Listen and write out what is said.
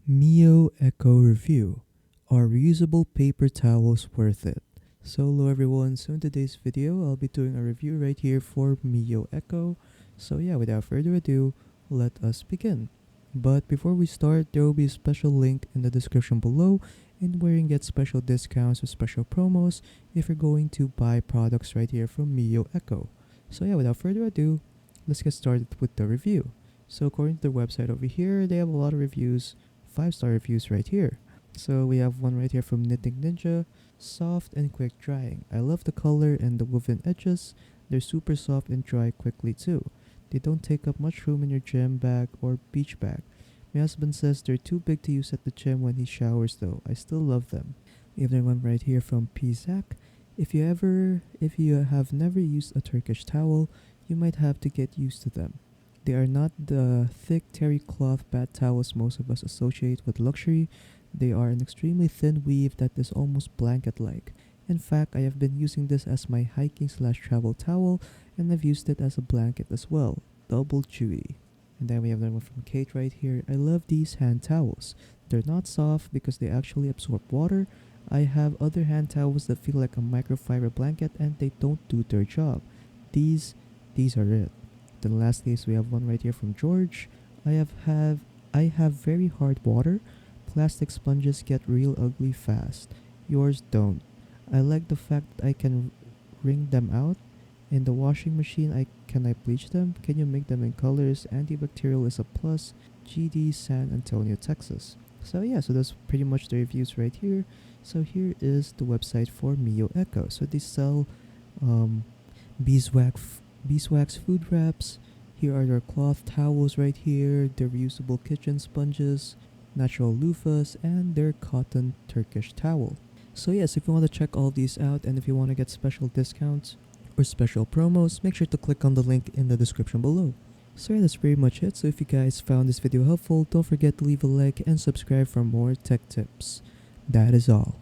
Mioeco review. Are reusable paper towels worth it? So hello everyone, so in today's video I'll be doing a review right here for Mioeco. So yeah, without further ado, let us begin. But before we start, there will be a special link in the description below and where you can get special discounts or special promos if you're going to buy products right here from Mioeco. So yeah, without further ado, let's get started with the review. So according to their website over here, they have a lot of reviews, 5-star reviews right here. So we have one right here from Knitting Ninja, soft and quick drying. I love the color and the woven edges. They're super soft and dry quickly too. They don't take up much room in your gym bag or beach bag. My husband says they're too big to use at the gym when he showers though. I still love them. We have one right here from Pizak. If you have never used a Turkish towel, you might have to get used to them. They are not the thick terry cloth bath towels most of us associate with luxury. They are an extremely thin weave that is almost blanket-like. In fact, I have been using this as my hiking/travel towel, and I've used it as a blanket as well. Double chewy. And then we have another one from Kate right here. I love these hand towels. They're not soft because they actually absorb water. I have other hand towels that feel like a microfiber blanket and they don't do their job. These are it. Then lastly, we have one right here from George. I have very hard water. Plastic sponges get real ugly fast. Yours don't. I like the fact that I can wring them out. In the washing machine, can I bleach them? Can you make them in colors? Antibacterial is a plus. GD, San Antonio, Texas. So yeah, so that's pretty much the reviews right here. So here is the website for Mioeco. So they sell beeswax food wraps. Here are their cloth towels right here, their reusable kitchen sponges, natural loofahs, and their cotton Turkish towel. So yes, if you want to check all these out and if you want to get special discounts or special promos, make sure to click on the link in the description below. So yeah, that's pretty much it. So if you guys found this video helpful, don't forget to leave a like and subscribe for more tech tips. That is all.